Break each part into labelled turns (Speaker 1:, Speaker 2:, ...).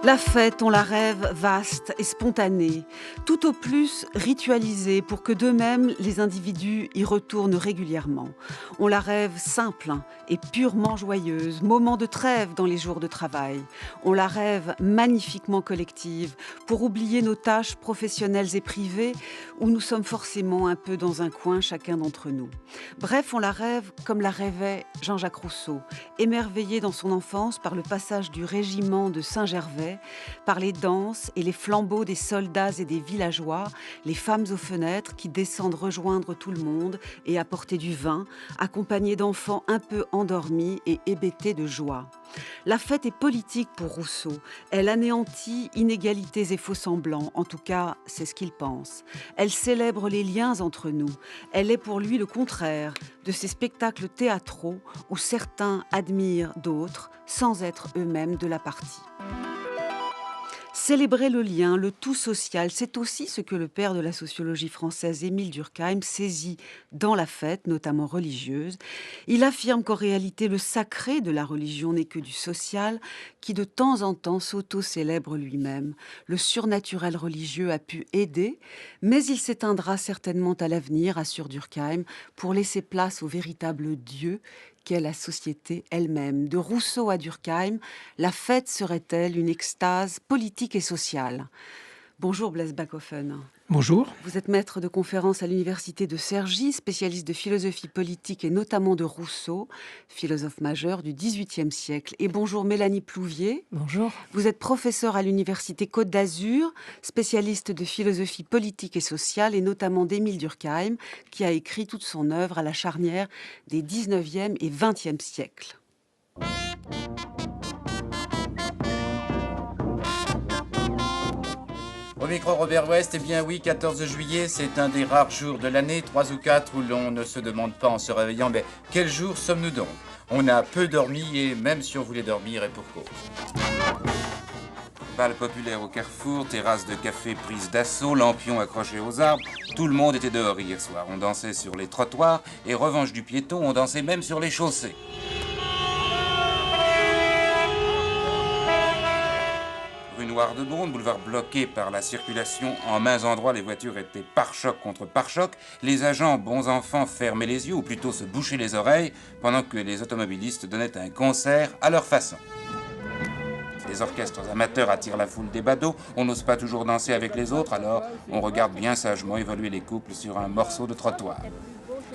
Speaker 1: La fête, on la rêve vaste et spontanée, tout au plus ritualisée pour que d'eux-mêmes, les individus y retournent régulièrement. On la rêve simple et purement joyeuse, moment de trêve dans les jours de travail. On la rêve magnifiquement collective pour oublier nos tâches professionnelles et privées où nous sommes forcément un peu dans un coin chacun d'entre nous. Bref, on la rêve comme la rêvait Jean-Jacques Rousseau, émerveillé dans son enfance par le passage du régiment de Saint-Gervais, par les danses et les flambeaux des soldats et des villageois, les femmes aux fenêtres qui descendent rejoindre tout le monde et apporter du vin, accompagnés d'enfants un peu endormis et hébétés de joie. La fête est politique pour Rousseau. Elle anéantit inégalités et faux-semblants, en tout cas, c'est ce qu'il pense. Elle célèbre les liens entre nous. Elle est pour lui le contraire de ces spectacles théâtraux où certains admirent d'autres sans être eux-mêmes de la partie. Célébrer le lien, le tout social, c'est aussi ce que le père de la sociologie française, Émile Durkheim, saisit dans la fête, notamment religieuse. Il affirme qu'en réalité, le sacré de la religion n'est que du social, qui de temps en temps s'auto-célèbre lui-même. Le surnaturel religieux a pu aider, mais il s'éteindra certainement à l'avenir, assure Durkheim, pour laisser place au véritable Dieu qu'est la société elle-même. De Rousseau à Durkheim, la fête serait-elle une extase politique et sociale ? Bonjour Blaise Backhoffen.
Speaker 2: Bonjour.
Speaker 1: Vous êtes maître de conférences à l'université de Cergy, spécialiste de philosophie politique et notamment de Rousseau, philosophe majeur du XVIIIe siècle. Et bonjour Mélanie Plouvier.
Speaker 3: Bonjour.
Speaker 1: Vous êtes professeure à l'université Côte d'Azur, spécialiste de philosophie politique et sociale et notamment d'Émile Durkheim, qui a écrit toute son œuvre à la charnière des XIXe et XXe siècles.
Speaker 4: Au micro Robert West, eh bien oui, 14 juillet, c'est un des rares jours de l'année, 3 ou 4, où l'on ne se demande pas en se réveillant, mais quel jour sommes-nous donc ? On a peu dormi et même si on voulait dormir, et pour cause. Bal populaire au carrefour, terrasse de café prise d'assaut, lampions accrochés aux arbres, tout le monde était dehors hier soir. On dansait sur les trottoirs et revanche du piéton, on dansait même sur les chaussées. Rue Noire-de-Beaune, boulevard bloqué par la circulation. En mains endroits, les voitures étaient pare-choc contre pare-choc. Les agents, bons enfants, fermaient les yeux, ou plutôt se bouchaient les oreilles, pendant que les automobilistes donnaient un concert à leur façon. Les orchestres amateurs attirent la foule des badauds. On n'ose pas toujours danser avec les autres, alors on regarde bien sagement évoluer les couples sur un morceau de trottoir.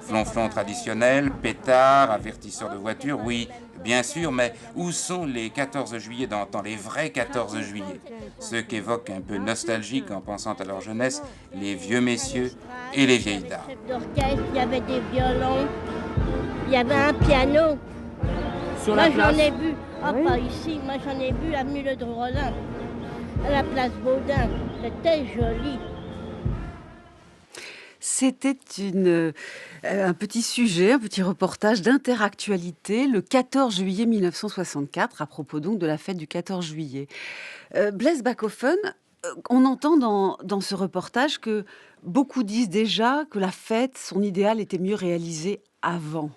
Speaker 4: Flonflon traditionnel, pétard, avertisseur de voiture, oui, bien sûr, mais où sont les 14 juillet d'antan, les vrais 14 juillet? Ceux qu'évoquent un peu nostalgiques en pensant à leur jeunesse, les vieux messieurs et les vieilles dames.
Speaker 5: Il y avait des violons, il y avait un piano. Moi j'en ai vu, pas ici, moi j'en ai vu avenue Le Drolin, à la place Baudin, c'était joli.
Speaker 1: C'était un petit sujet, un petit reportage d'interactualité le 14 juillet 1964, à propos donc de la fête du 14 juillet. Blaise Backhoffen, on entend dans ce reportage que beaucoup disent déjà que la fête, son idéal était mieux réalisé avant.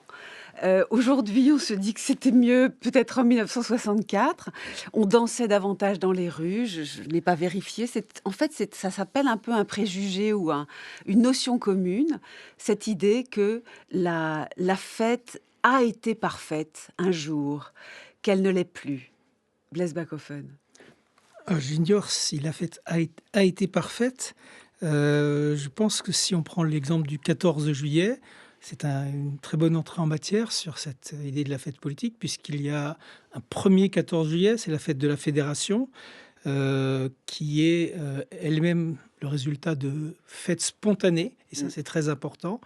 Speaker 1: Aujourd'hui, on se dit que c'était mieux peut-être en 1964. On dansait davantage dans les rues. Je n'ai pas vérifié. Ça s'appelle un peu un préjugé ou une notion commune. Cette idée que la fête a été parfaite un jour, qu'elle ne l'est plus. Blaise Backhoffen.
Speaker 2: J'ignore si la fête a été parfaite. Je pense que si on prend l'exemple du 14 juillet, c'est une très bonne entrée en matière sur cette idée de la fête politique, puisqu'il y a un premier 14 juillet, c'est la fête de la Fédération, qui est elle-même le résultat de fêtes spontanées, et ça c'est très important,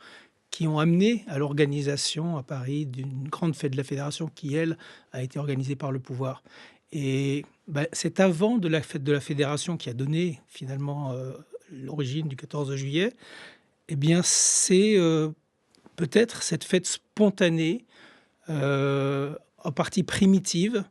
Speaker 2: qui ont amené à l'organisation à Paris d'une grande fête de la Fédération qui, elle, a été organisée par le pouvoir. Et c'est avant de la fête de la Fédération qui a donné finalement l'origine du 14 juillet. Eh bien, c'est peut-être cette fête spontanée, en partie primitive,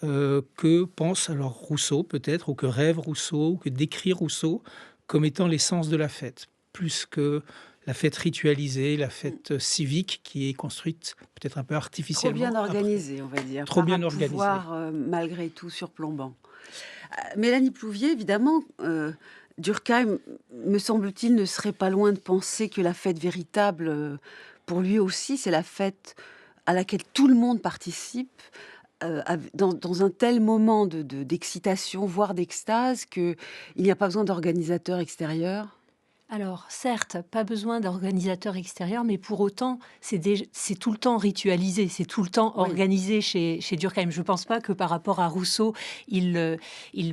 Speaker 2: que pense alors Rousseau peut-être, ou que rêve Rousseau, ou que décrit Rousseau comme étant l'essence de la fête, plus que la fête ritualisée, la fête civique qui est construite peut-être un peu artificiellement.
Speaker 1: Trop bien organisée, on va dire.
Speaker 2: Trop bien
Speaker 1: organisée.
Speaker 2: organisée.
Speaker 1: Malgré tout surplombant. Mélanie Plouvier, évidemment, Durkheim, me semble-t-il, ne serait pas loin de penser que la fête véritable, pour lui aussi, c'est la fête à laquelle tout le monde participe, dans un tel moment d'excitation, voire d'extase, qu'il n'y a pas besoin d'organisateurs extérieurs.
Speaker 3: Alors, certes, pas besoin d'organisateurs extérieurs, mais pour autant, c'est tout le temps ritualisé, c'est tout le temps
Speaker 1: Oui.
Speaker 3: organisé chez Durkheim. Je ne pense pas que par rapport à Rousseau, il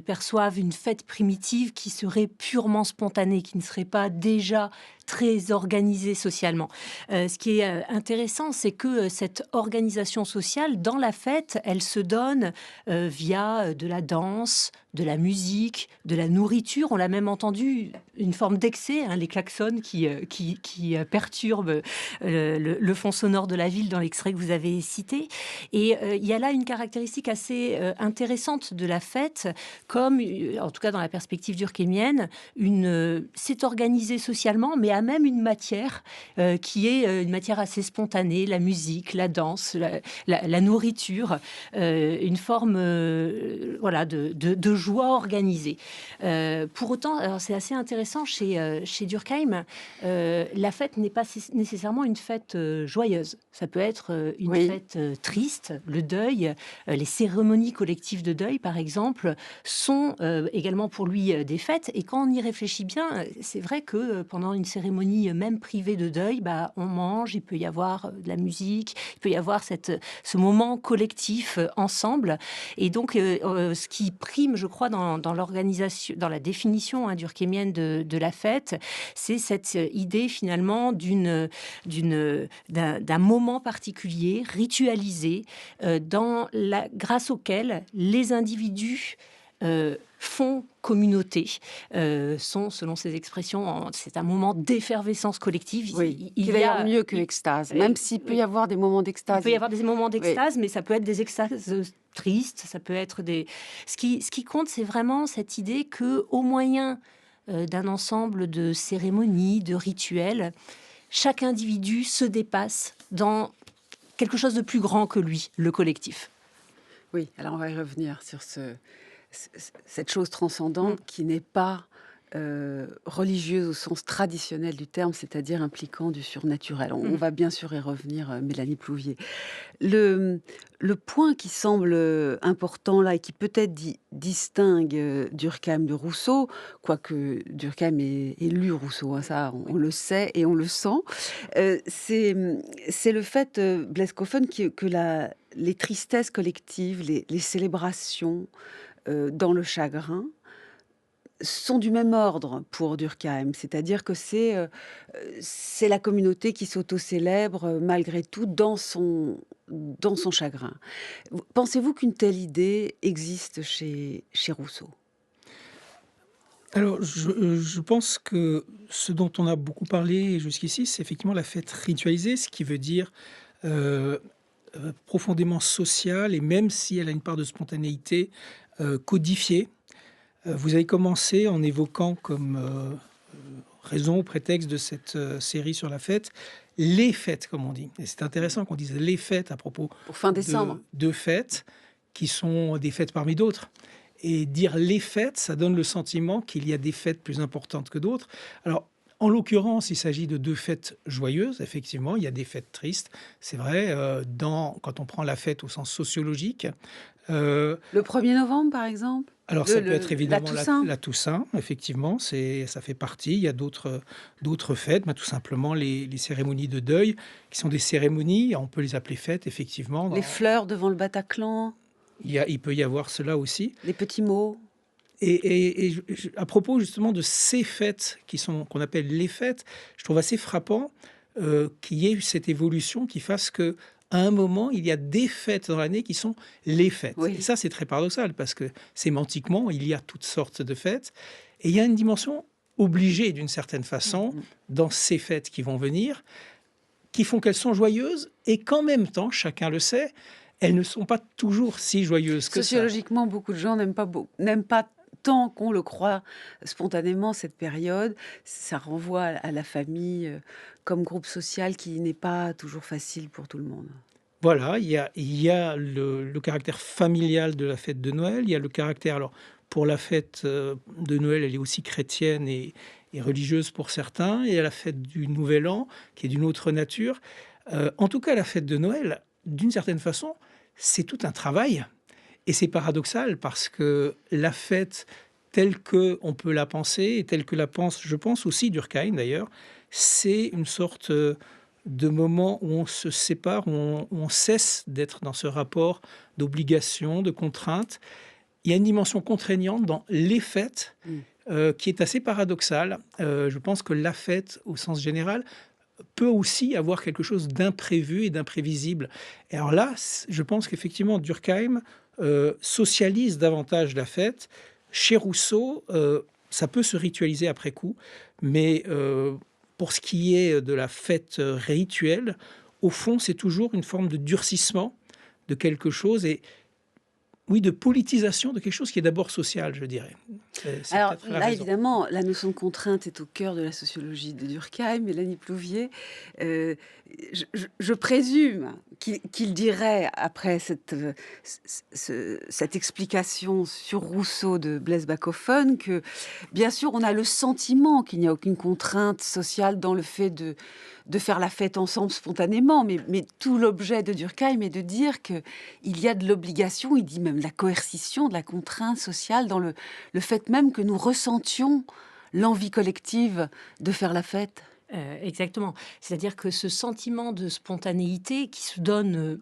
Speaker 3: perçoive une fête primitive qui serait purement spontanée, qui ne serait pas déjà très organisée socialement. Ce qui est intéressant, c'est que cette organisation sociale, dans la fête, elle se donne via de la danse, de la musique, de la nourriture. On l'a même entendu, une forme d'excès, hein, les klaxons qui perturbent le fond sonore de la ville dans l'extrait que vous avez cité. Et il y a là une caractéristique assez intéressante de la fête, comme, en tout cas dans la perspective durkheimienne, c'est organisé socialement, mais a même une matière qui est une matière assez spontanée, la musique, la danse, la nourriture, une forme voilà, de joie organisée. Pour autant, alors c'est assez intéressant chez Durkheim, la fête n'est pas nécessairement une fête joyeuse. Ça peut être une
Speaker 1: Oui.
Speaker 3: fête triste, le deuil, les cérémonies collectives de deuil, par exemple, sont également pour lui des fêtes. Et quand on y réfléchit bien, c'est vrai que pendant une cérémonie même privée de deuil, on mange, il peut y avoir de la musique, il peut y avoir ce moment collectif ensemble. Et donc, ce qui prime, je crois, dans l'organisation, dans la définition durkheimienne de la fête, c'est cette idée finalement d'un moment particulier, ritualisé, grâce auquel les individus font communauté, sont, selon ses expressions, c'est un moment d'effervescence collective.
Speaker 1: Oui,
Speaker 3: il
Speaker 1: qui est
Speaker 3: y a
Speaker 1: d'ailleurs mieux que l'extase, même s'il peut y avoir des moments
Speaker 3: il
Speaker 1: d'extase.
Speaker 3: peut y avoir des moments d'extase, mais ça peut être des extases tristes, ça peut être des... Ce qui compte, c'est vraiment cette idée que, au moyen d'un ensemble de cérémonies, de rituels, chaque individu se dépasse dans quelque chose de plus grand que lui, le collectif.
Speaker 1: Oui, alors on va y revenir sur cette chose transcendante qui n'est pas religieuse au sens traditionnel du terme, c'est-à-dire impliquant du surnaturel. On va bien sûr y revenir, Mélanie Plouvier. Le point qui semble important là et qui peut-être distingue Durkheim de Rousseau, quoique Durkheim ait lu Rousseau, hein, ça on le sait et on le sent, c'est le fait, Blaise Koffen, que les tristesses collectives, les célébrations dans le chagrin, sont du même ordre pour Durkheim, c'est-à-dire que c'est la communauté qui s'auto-célèbre malgré tout dans son chagrin. Pensez-vous qu'une telle idée existe chez Rousseau?
Speaker 2: Alors, je pense que ce dont on a beaucoup parlé jusqu'ici, c'est effectivement la fête ritualisée, ce qui veut dire profondément sociale, et même si elle a une part de spontanéité, codifiée. Vous avez commencé en évoquant comme raison ou prétexte de cette série sur la fête, les fêtes, comme on dit. Et c'est intéressant qu'on dise les fêtes à propos
Speaker 1: Pour fin décembre.
Speaker 2: de fêtes qui sont des fêtes parmi d'autres. Et dire les fêtes, ça donne le sentiment qu'il y a des fêtes plus importantes que d'autres. Alors, en l'occurrence, il s'agit de deux fêtes joyeuses. Effectivement, il y a des fêtes tristes. C'est vrai, quand on prend la fête au sens sociologique.
Speaker 1: Le 1er novembre, par exemple?
Speaker 2: Alors, ça peut être évidemment
Speaker 1: la Toussaint.
Speaker 2: la Toussaint, effectivement, ça fait partie. Il y a d'autres fêtes, tout simplement les cérémonies de deuil, qui sont des cérémonies, on peut les appeler fêtes, effectivement.
Speaker 1: Les fleurs devant le Bataclan,
Speaker 2: Il peut y avoir cela aussi.
Speaker 1: les petits mots.
Speaker 2: À propos justement de ces fêtes qu'on appelle les fêtes, je trouve assez frappant qu'il y ait eu cette évolution qui fasse que à un moment, il y a des fêtes dans l'année qui sont les fêtes.
Speaker 1: Oui.
Speaker 2: Et ça, c'est très paradoxal parce que sémantiquement, il y a toutes sortes de fêtes. Et il y a une dimension obligée d'une certaine façon dans ces fêtes qui vont venir, qui font qu'elles sont joyeuses et qu'en même temps, chacun le sait, elles ne sont pas toujours si joyeuses que ça.
Speaker 1: Sociologiquement, beaucoup de gens n'aiment pas tant qu'on le croit spontanément cette période. Ça renvoie à la famille comme groupe social qui n'est pas toujours facile pour tout le monde.
Speaker 2: Voilà, il y a le caractère familial de la fête de Noël, il y a le caractère alors pour la fête de Noël, elle est aussi chrétienne et religieuse pour certains, et à la fête du Nouvel An, qui est d'une autre nature. En tout cas, la fête de Noël, d'une certaine façon, c'est tout un travail. Et c'est paradoxal parce que la fête telle qu'on peut la penser, et telle que la pense, je pense aussi Durkheim d'ailleurs, c'est une sorte de moment où on se sépare, où on cesse d'être dans ce rapport d'obligation, de contrainte. Il y a une dimension contraignante dans les fêtes qui est assez paradoxale. Je pense que la fête, au sens général, peut aussi avoir quelque chose d'imprévu et d'imprévisible. Et alors là, je pense qu'effectivement, Durkheim socialise davantage la fête. Chez Rousseau, ça peut se ritualiser après coup, mais pour ce qui est de la fête rituelle, au fond, c'est toujours une forme de durcissement de quelque chose et oui, de politisation de quelque chose qui est d'abord social, je dirais.
Speaker 1: Alors là, évidemment, la notion de contrainte est au cœur de la sociologie de Durkheim. Mélanie Plouvier, je présume qu'il dirait, après cette explication sur Rousseau de Blaise Bachofen, que bien sûr, on a le sentiment qu'il n'y a aucune contrainte sociale dans le fait de faire la fête ensemble spontanément, mais tout l'objet de Durkheim est de dire qu'il y a de l'obligation, il dit même de la coercition, de la contrainte sociale dans le fait même que nous ressentions l'envie collective de faire la fête.
Speaker 3: Exactement. C'est-à-dire que ce sentiment de spontanéité qui se donne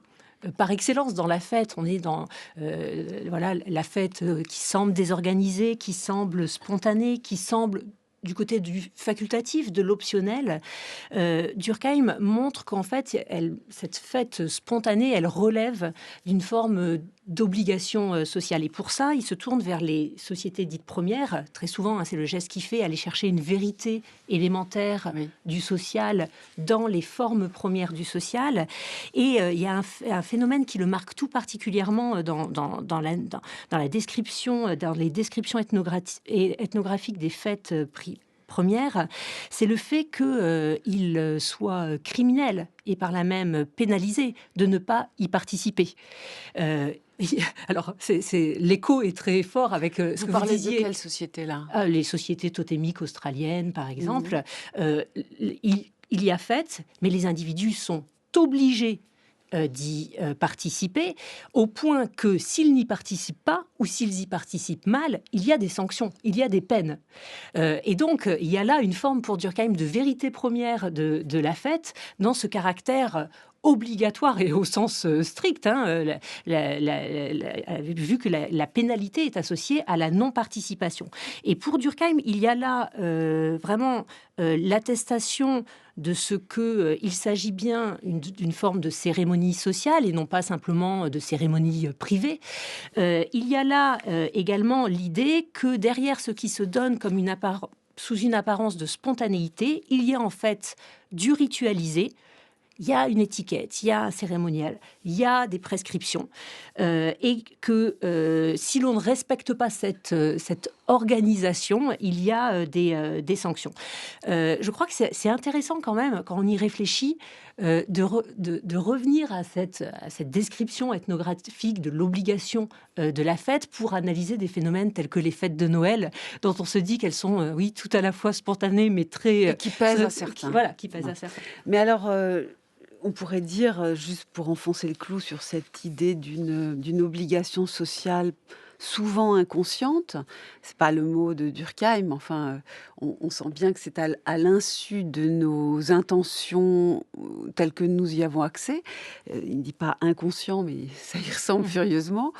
Speaker 3: par excellence dans la fête, on est dans voilà, la fête qui semble désorganisée, qui semble spontanée, qui semble du côté du facultatif, de l'optionnel. Durkheim montre qu'en fait, cette fête spontanée, elle relève d'une forme d'obligation sociale. Et pour ça, il se tourne vers les sociétés dites premières. Très souvent, c'est le geste qu'il fait, aller chercher une vérité élémentaire du social dans les formes premières du social. Et il y a un phénomène qui le marque tout particulièrement dans la description, dans les descriptions ethnographiques des fêtes première, c'est le fait qu'il soit criminel et par là même pénalisé de ne pas y participer. Alors, l'écho est très fort avec ce que vous disiez.
Speaker 1: De quelle société là?
Speaker 3: Les sociétés totémiques australiennes, par exemple. Il y a fête, mais les individus sont obligés d'y participer, au point que s'ils n'y participent pas ou s'ils y participent mal, il y a des sanctions, il y a des peines. Et donc, il y a là une forme pour Durkheim de vérité première de la fête, dans ce caractère obligatoire et au sens strict, vu que la pénalité est associée à la non-participation. Et pour Durkheim, il y a là vraiment l'attestation de ce qu'il s'agit bien d'une forme de cérémonie sociale et non pas simplement de cérémonie privée. Il y a là également l'idée que derrière ce qui se donne comme sous une apparence de spontanéité, il y a en fait du ritualisé. Il y a une étiquette, il y a un cérémonial, il y a des prescriptions. Et que si l'on ne respecte pas cette organisation, il y a des sanctions. Je crois que c'est intéressant quand même, quand on y réfléchit, de revenir à cette description ethnographique de l'obligation de la fête pour analyser des phénomènes tels que les fêtes de Noël, dont on se dit qu'elles sont, oui, tout à la fois spontanées, mais très...
Speaker 1: Et qui pèsent à certains.
Speaker 3: Qui pèsent à certains.
Speaker 1: Mais alors... on pourrait dire, juste pour enfoncer le clou sur cette idée d'une obligation sociale souvent inconsciente, c'est pas le mot de Durkheim, enfin, on sent bien que c'est à l'insu de nos intentions telles que nous y avons accès. Il ne dit pas inconscient, mais ça y ressemble furieusement.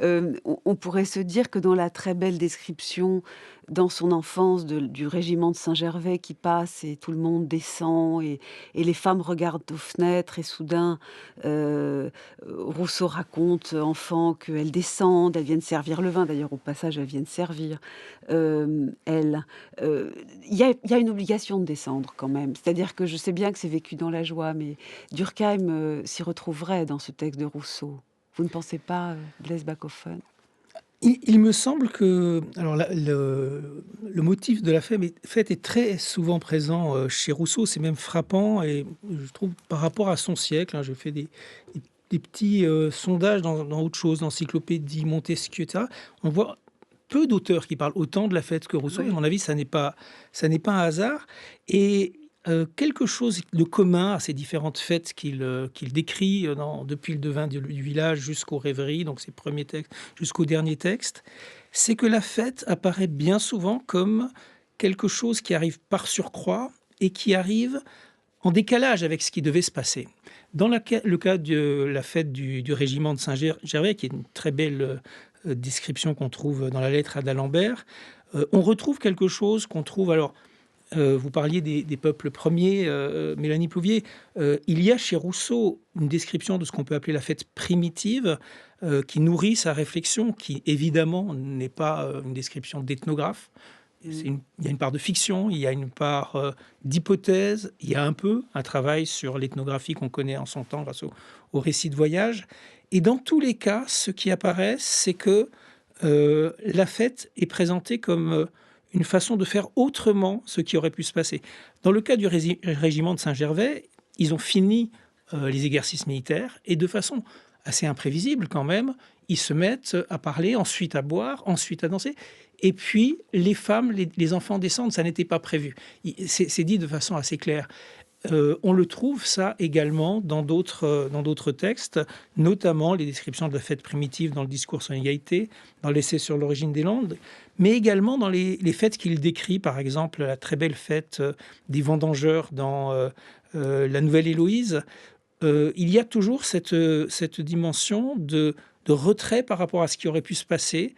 Speaker 1: On pourrait se dire que dans la très belle description dans son enfance du régiment de Saint-Gervais qui passe et tout le monde descend et les femmes regardent aux fenêtres et soudain Rousseau raconte enfant qu'elles descendent, elles viennent servir le vin, d'ailleurs au passage elles viennent servir elles. Il y a une obligation de descendre quand même, c'est-à-dire que je sais bien que c'est vécu dans la joie, mais Durkheim s'y retrouverait dans ce texte de Rousseau. Vous ne pensez pas, Blaise Bachofen?
Speaker 2: Il me semble que alors le motif de la fête est très souvent présent chez Rousseau, c'est même frappant et je trouve par rapport à son siècle, je fais des petits sondages dans autre chose, dans l'encyclopédie Montesquieu, etc. On voit peu d'auteurs qui parlent autant de la fête que Rousseau.
Speaker 1: Oui.
Speaker 2: À mon avis, ça n'est pas un hasard. Et quelque chose de commun à ces différentes fêtes qu'il décrit depuis le devin du village jusqu'aux rêveries, donc ses premiers textes, jusqu'au dernier texte, c'est que la fête apparaît bien souvent comme quelque chose qui arrive par surcroît et qui arrive en décalage avec ce qui devait se passer. Dans le cas de la fête du régiment de Saint-Gervais, qui est une très belle description qu'on trouve dans la lettre à d'Alembert, on retrouve quelque chose qu'on trouve... Alors, vous parliez des peuples premiers, Mélanie Plouvier. Il y a chez Rousseau une description de ce qu'on peut appeler la fête primitive, qui nourrit sa réflexion, qui évidemment n'est pas une description d'ethnographe. Il y a une part de fiction, il y a une part d'hypothèse, il y a un peu un travail sur l'ethnographie qu'on connaît en son temps grâce au récit de voyage. Et dans tous les cas, ce qui apparaît, c'est que la fête est présentée comme une façon de faire autrement ce qui aurait pu se passer. Dans le cas du régiment de Saint-Gervais, ils ont fini les exercices militaires et de façon assez imprévisible quand même, ils se mettent à parler, ensuite à boire, ensuite à danser. Et puis, les femmes, les enfants descendent, ça n'était pas prévu. C'est dit de façon assez claire. On le trouve, ça, également dans d'autres textes, notamment les descriptions de la fête primitive dans le discours sur l'égalité, dans l'essai sur l'origine des langues, mais également dans les fêtes qu'il décrit, par exemple, la très belle fête des vendangeurs dans La Nouvelle Héloïse. Il y a toujours cette dimension de retrait par rapport à ce qui aurait pu se passer.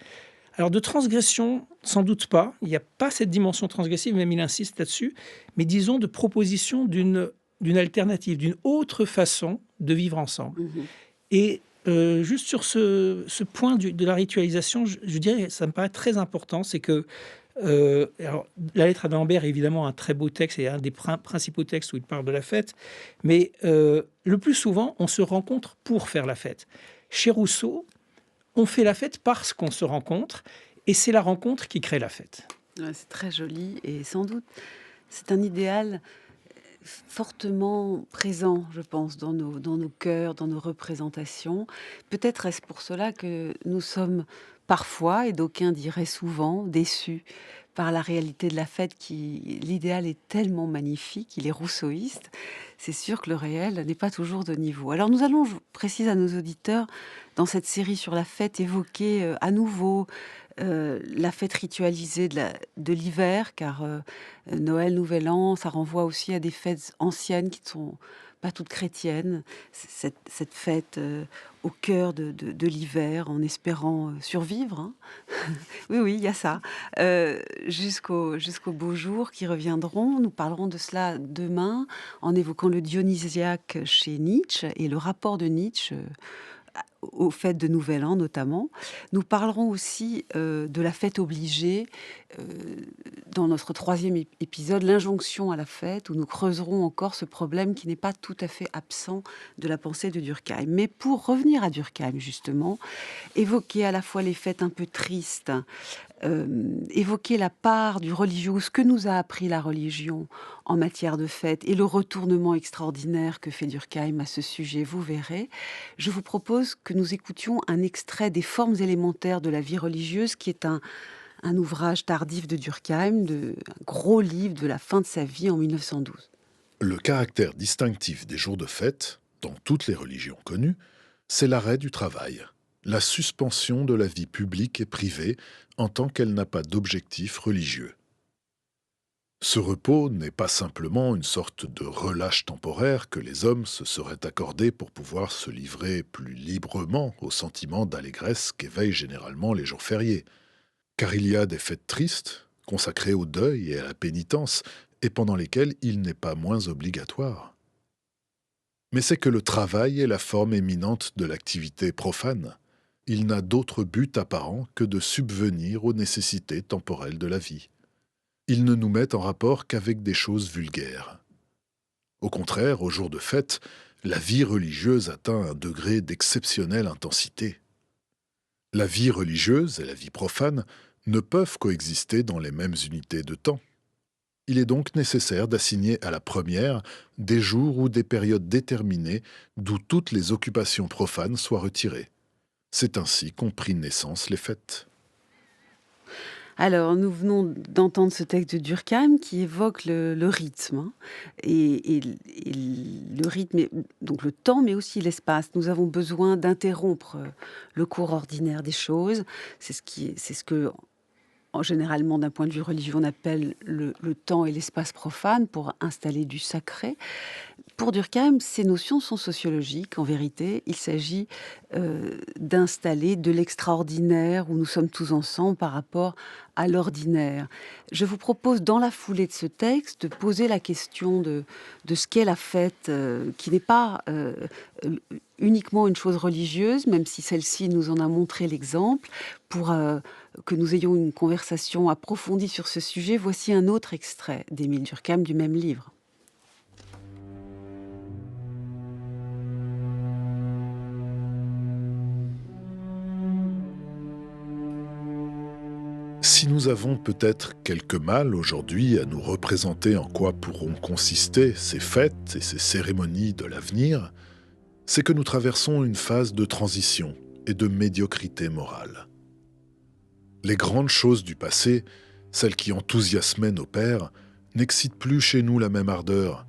Speaker 2: Alors de transgression, sans doute pas. Il n'y a pas cette dimension transgressive, même il insiste là-dessus. Mais disons de proposition d'une alternative, d'une autre façon de vivre ensemble. Et juste sur ce point de la ritualisation, je dirais, ça me paraît très important, c'est que alors, la lettre à d'Alembert est évidemment un très beau texte et un des principaux textes où il parle de la fête. Mais le plus souvent, on se rencontre pour faire la fête. Chez Rousseau, on fait la fête parce qu'on se rencontre, et c'est la rencontre qui crée la fête.
Speaker 1: Ouais, c'est très joli, et sans doute, c'est un idéal fortement présent, je pense, dans nos cœurs, dans nos représentations. Peut-être est-ce pour cela que nous sommes parfois, et d'aucuns diraient souvent, déçus par la réalité de la fête. L'idéal est tellement magnifique, il est rousseauiste. C'est sûr que le réel n'est pas toujours de niveau. Alors nous allons, je précise à nos auditeurs, dans cette série sur la fête, évoquer à nouveau la fête ritualisée de l'hiver, car Noël, Nouvel An, ça renvoie aussi à des fêtes anciennes qui ne sont pas toutes chrétiennes. Cette fête au cœur de l'hiver, en espérant survivre. Hein. Oui, il y a ça. Jusqu'aux beaux jours qui reviendront. Nous parlerons de cela demain, en évoquant le dionysiaque chez Nietzsche et le rapport de Nietzsche aux fêtes de Nouvel An notamment. Nous parlerons aussi de la fête obligée dans notre troisième épisode, l'injonction à la fête, où nous creuserons encore ce problème qui n'est pas tout à fait absent de la pensée de Durkheim. Mais pour revenir à Durkheim, justement, évoquer à la fois les fêtes un peu tristes, évoquer la part du religieux, ce que nous a appris la religion en matière de fête et le retournement extraordinaire que fait Durkheim à ce sujet, vous verrez. Je vous propose que nous écoutions un extrait des Formes élémentaires de la vie religieuse, qui est un ouvrage tardif de Durkheim, un gros livre de la fin de sa vie en 1912.
Speaker 6: Le caractère distinctif des jours de fête, dans toutes les religions connues, c'est l'arrêt du travail, la suspension de la vie publique et privée en tant qu'elle n'a pas d'objectif religieux. Ce repos n'est pas simplement une sorte de relâche temporaire que les hommes se seraient accordés pour pouvoir se livrer plus librement au sentiment d'allégresse qu'éveillent généralement les jours fériés. Car il y a des fêtes tristes, consacrées au deuil et à la pénitence, et pendant lesquelles il n'est pas moins obligatoire. Mais c'est que le travail est la forme éminente de l'activité profane. Il n'a d'autre but apparent que de subvenir aux nécessités temporelles de la vie. Il ne nous met en rapport qu'avec des choses vulgaires. Au contraire, au jour de fête, la vie religieuse atteint un degré d'exceptionnelle intensité. La vie religieuse et la vie profane ne peuvent coexister dans les mêmes unités de temps. Il est donc nécessaire d'assigner à la première des jours ou des périodes déterminées d'où toutes les occupations profanes soient retirées. C'est ainsi qu'ont pris naissance les fêtes.
Speaker 1: Alors, nous venons d'entendre ce texte de Durkheim qui évoque le rythme, hein, et le rythme, donc le temps, mais aussi l'espace. Nous avons besoin d'interrompre le cours ordinaire des choses. C'est ce que, généralement, d'un point de vue religieux, on appelle le temps et l'espace profane pour installer du sacré. Pour Durkheim, ces notions sont sociologiques. En vérité, il s'agit d'installer de l'extraordinaire où nous sommes tous ensemble par rapport à l'ordinaire. Je vous propose, dans la foulée de ce texte, de poser la question de ce qu'est la fête, qui n'est pas uniquement une chose religieuse, même si celle-ci nous en a montré l'exemple. Pour que nous ayons une conversation approfondie sur ce sujet, voici un autre extrait d'Émile Durkheim du même livre.
Speaker 6: Si nous avons peut-être quelque mal aujourd'hui à nous représenter en quoi pourront consister ces fêtes et ces cérémonies de l'avenir, c'est que nous traversons une phase de transition et de médiocrité morale. Les grandes choses du passé, celles qui enthousiasmaient nos pères, n'excitent plus chez nous la même ardeur,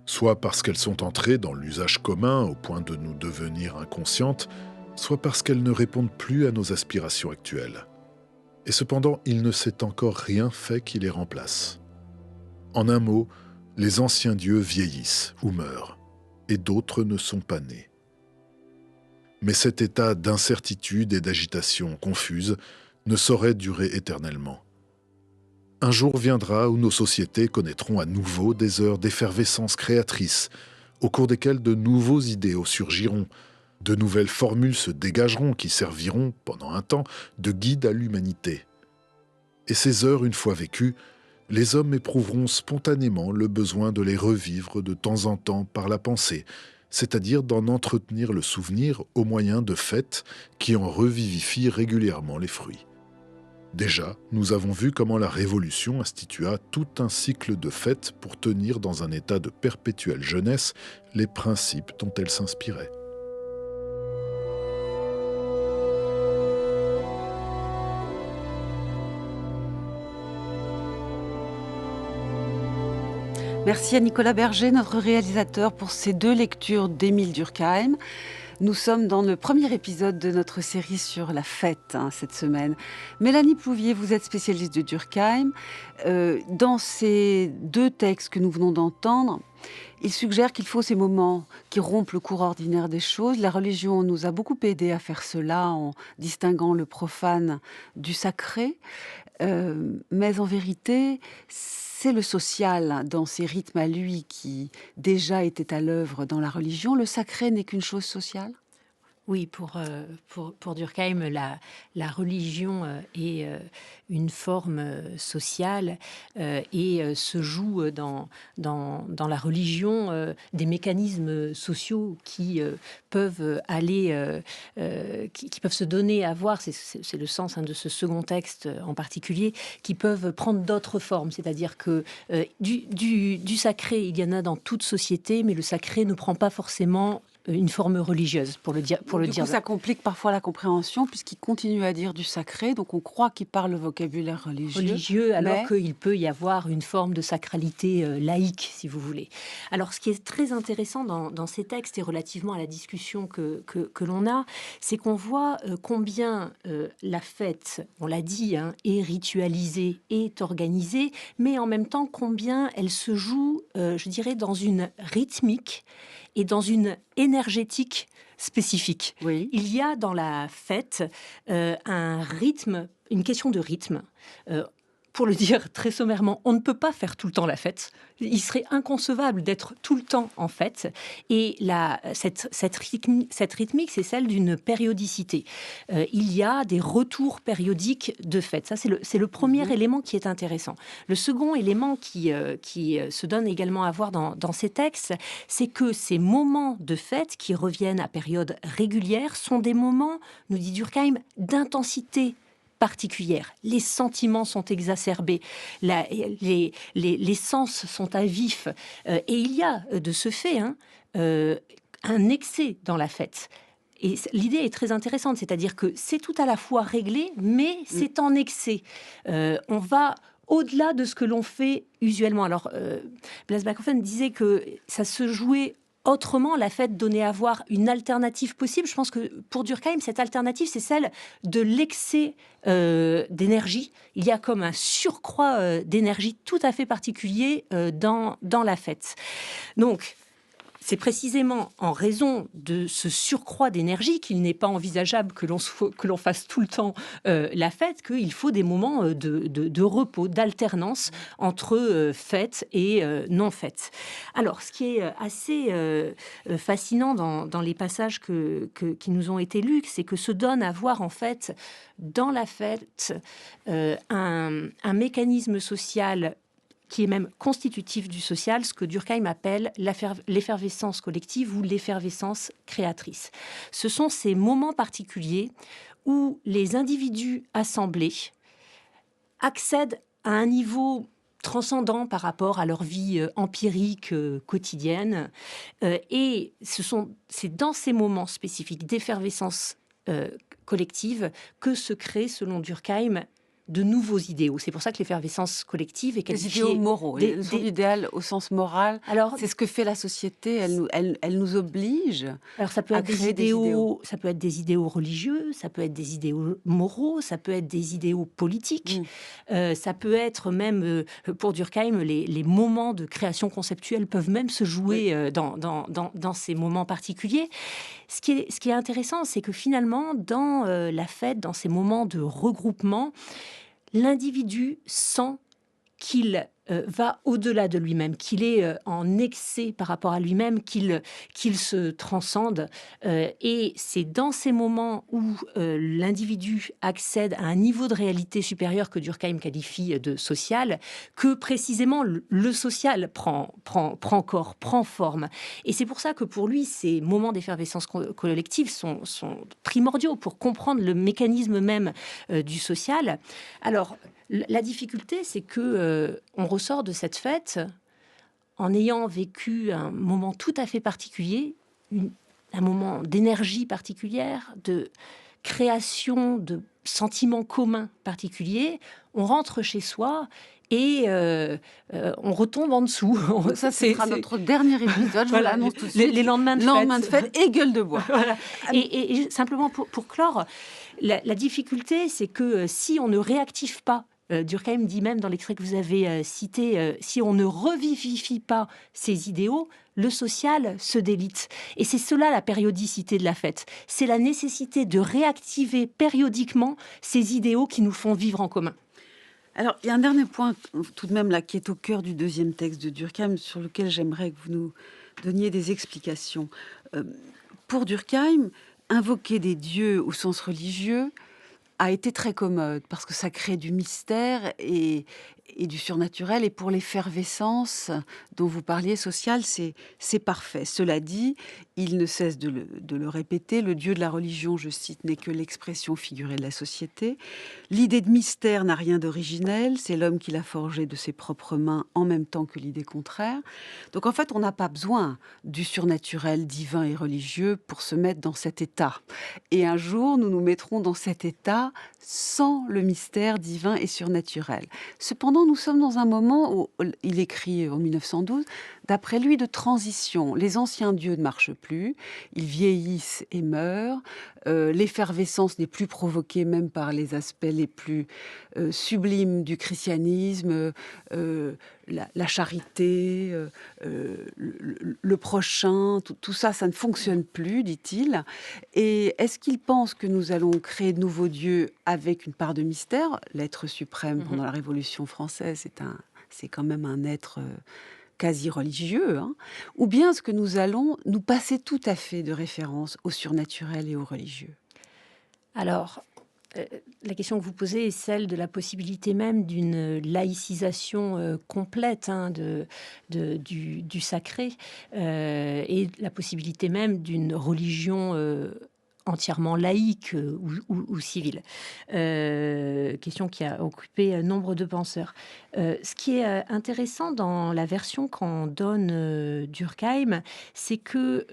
Speaker 6: soit parce qu'elles sont entrées dans l'usage commun au point de nous devenir inconscientes, soit parce qu'elles ne répondent plus à nos aspirations actuelles. Et cependant, il ne s'est encore rien fait qui les remplace. En un mot, les anciens dieux vieillissent ou meurent, et d'autres ne sont pas nés. Mais cet état d'incertitude et d'agitation confuse ne saurait durer éternellement. Un jour viendra où nos sociétés connaîtront à nouveau des heures d'effervescence créatrice, au cours desquelles de nouveaux idéaux surgiront, de nouvelles formules se dégageront qui serviront, pendant un temps, de guide à l'humanité. Et ces heures, une fois vécues, les hommes éprouveront spontanément le besoin de les revivre de temps en temps par la pensée, c'est-à-dire d'en entretenir le souvenir au moyen de fêtes qui en revivifient régulièrement les fruits. Déjà, nous avons vu comment la Révolution institua tout un cycle de fêtes pour tenir dans un état de perpétuelle jeunesse les principes dont elle s'inspirait.
Speaker 1: Merci à Nicolas Berger, notre réalisateur, pour ces 2 lectures d'Émile Durkheim. Nous sommes dans le premier épisode de notre série sur la fête, cette semaine. Mélanie Plouvier, vous êtes spécialiste de Durkheim. Dans ces 2 textes que nous venons d'entendre, il suggère qu'il faut ces moments qui rompent le cours ordinaire des choses. La religion nous a beaucoup aidé à faire cela en distinguant le profane du sacré. Mais en vérité, c'est le social, dans ses rythmes à lui, qui déjà était à l'œuvre dans la religion. Le sacré n'est qu'une chose sociale ?
Speaker 3: Oui, pour Durkheim, la religion est une forme sociale et se joue dans la religion des mécanismes sociaux qui peuvent aller, qui peuvent se donner à voir, c'est le sens de ce second texte en particulier, qui peuvent prendre d'autres formes. C'est-à-dire que du sacré, il y en a dans toute société, mais le sacré ne prend pas forcément une forme religieuse, pour le dire.
Speaker 1: Du coup, ça complique parfois la compréhension, puisqu'il continue à dire du sacré, donc on croit qu'il parle le vocabulaire religieux,
Speaker 3: alors qu'il peut y avoir une forme de sacralité laïque, si vous voulez. Alors, ce qui est très intéressant dans ces textes et relativement à la discussion que l'on a, c'est qu'on voit combien la fête, on l'a dit, est ritualisée, est organisée, mais en même temps combien elle se joue, je dirais, dans une rythmique et dans une énergétique spécifique.
Speaker 1: Oui.
Speaker 3: Il y a dans la fête un rythme, une question de rythme. Pour le dire très sommairement, on ne peut pas faire tout le temps la fête. Il serait inconcevable d'être tout le temps en fête. Et cette rythmique, c'est celle d'une périodicité. Il y a des retours périodiques de fête. Ça, c'est le premier élément qui est intéressant. Le second élément qui se donne également à voir dans ces textes, c'est que ces moments de fête qui reviennent à périodes régulières sont des moments, nous dit Durkheim, d'intensité particulière. Les sentiments sont exacerbés, les sens sont à vif, et il y a de ce fait un excès dans la fête. Et l'idée est très intéressante, c'est-à-dire que c'est tout à la fois réglé, mais c'est en excès. On va au-delà de ce que l'on fait usuellement. Alors, Blaise Bachofen disait que ça se jouait autrement, la fête donnait à voir une alternative possible. Je pense que pour Durkheim, cette alternative, c'est celle de l'excès d'énergie. Il y a comme un surcroît d'énergie tout à fait particulier dans la fête. Donc, c'est précisément en raison de ce surcroît d'énergie qu'il n'est pas envisageable que l'on fasse tout le temps la fête, qu'il faut des moments de repos, d'alternance entre fête et non-fête. Alors, ce qui est assez fascinant dans les passages qui nous ont été lus, c'est que se donne à voir en fait dans la fête un mécanisme social qui est même constitutif du social, ce que Durkheim appelle l'effervescence collective ou l'effervescence créatrice. Ce sont ces moments particuliers où les individus assemblés accèdent à un niveau transcendant par rapport à leur vie empirique quotidienne. Et c'est dans ces moments spécifiques d'effervescence collective que se créent, selon Durkheim, de nouveaux idéaux. C'est pour ça que l'effervescence collective est qualifiée...
Speaker 1: Des idéaux moraux. L'idéal au sens moral, alors, c'est ce que fait la société. Elle nous oblige
Speaker 3: alors ça peut être des idéaux. Ça peut être des idéaux religieux, ça peut être des idéaux moraux, ça peut être des idéaux politiques. Ça peut être même, pour Durkheim, les moments de création conceptuelle peuvent même se jouer dans ces moments particuliers. Ce qui est intéressant, c'est que finalement, dans la fête, dans ces moments de regroupement, l'individu sent qu'il va au-delà de lui-même, qu'il est en excès par rapport à lui-même, qu'il se transcende. Et c'est dans ces moments où l'individu accède à un niveau de réalité supérieur que Durkheim qualifie de social, que précisément le social prend corps, prend forme. Et c'est pour ça que pour lui, ces moments d'effervescence collective sont primordiaux pour comprendre le mécanisme même du social. Alors, la difficulté, c'est que on ressort de cette fête en ayant vécu un moment tout à fait particulier, un moment d'énergie particulière, de création de sentiments communs particuliers. On rentre chez soi et on retombe en dessous.
Speaker 1: Ça, ce sera notre dernier épisode, je
Speaker 3: voilà,
Speaker 1: vous l'annonce tout de suite.
Speaker 3: Les lendemains de
Speaker 1: fête et gueule de bois.
Speaker 3: Voilà. Et simplement pour clore, la difficulté, c'est que si on ne réactive pas, Durkheim dit même dans l'extrait que vous avez cité, si on ne revivifie pas ces idéaux, le social se délite. Et c'est cela la périodicité de la fête. C'est la nécessité de réactiver périodiquement ces idéaux qui nous font vivre en commun.
Speaker 1: Alors, il y a un dernier point tout de même là qui est au cœur du deuxième texte de Durkheim, sur lequel j'aimerais que vous nous donniez des explications. Pour Durkheim, invoquer des dieux au sens religieux a été très commode, parce que ça crée du mystère et du surnaturel. Et pour l'effervescence dont vous parliez, sociale, c'est parfait. Cela dit, il ne cesse de le répéter, le Dieu de la religion, je cite, n'est que l'expression figurée de la société. L'idée de mystère n'a rien d'originel, c'est l'homme qui l'a forgé de ses propres mains en même temps que l'idée contraire. Donc en fait, on n'a pas besoin du surnaturel, divin et religieux pour se mettre dans cet état. Et un jour, nous nous mettrons dans cet état sans le mystère divin et surnaturel. Cependant, nous sommes dans un moment où, il écrit en 1912, d'après lui, de transition. Les anciens dieux ne marchent plus, ils vieillissent et meurent. L'effervescence n'est plus provoquée même par les aspects les plus sublimes du christianisme, la charité, le prochain, tout ça, ça ne fonctionne plus, dit-il. Et est-ce qu'il pense que nous allons créer de nouveaux dieux avec une part de mystère? L'être suprême pendant la Révolution française, c'est quand même un être quasi religieux, hein. Ou bien est-ce que nous allons nous passer tout à fait de référence au surnaturel et au religieux?
Speaker 3: Alors, la question que vous posez est celle de la possibilité même d'une laïcisation complète du sacré et la possibilité même d'une religion entièrement laïque ou civile. Question qui a occupé nombre de penseurs. Ce qui est intéressant dans la version qu'en donne Durkheim, c'est que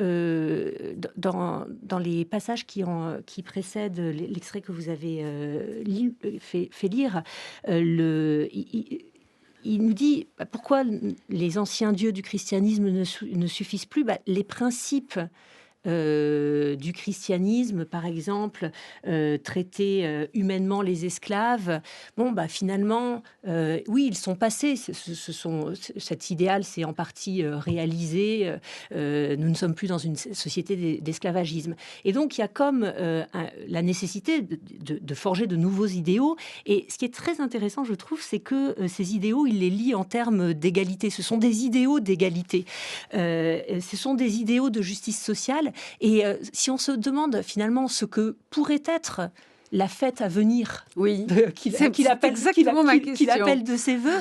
Speaker 3: dans les passages qui précèdent l'extrait que vous avez fait lire, il nous dit pourquoi les anciens dieux du christianisme ne suffisent plus. Les principes du christianisme, par exemple, traiter humainement les esclaves, finalement, oui, ils sont passés. Cet idéal s'est en partie réalisé. Nous ne sommes plus dans une société d'esclavagisme. Et donc, il y a comme la nécessité de forger de nouveaux idéaux. Et ce qui est très intéressant, je trouve, c'est que ces idéaux, il les lie en termes d'égalité. Ce sont des idéaux d'égalité. Ce sont des idéaux de justice sociale. Et si on se demande finalement ce que pourrait être la fête à venir,
Speaker 1: oui,
Speaker 3: qu'il appelle de ses voeux,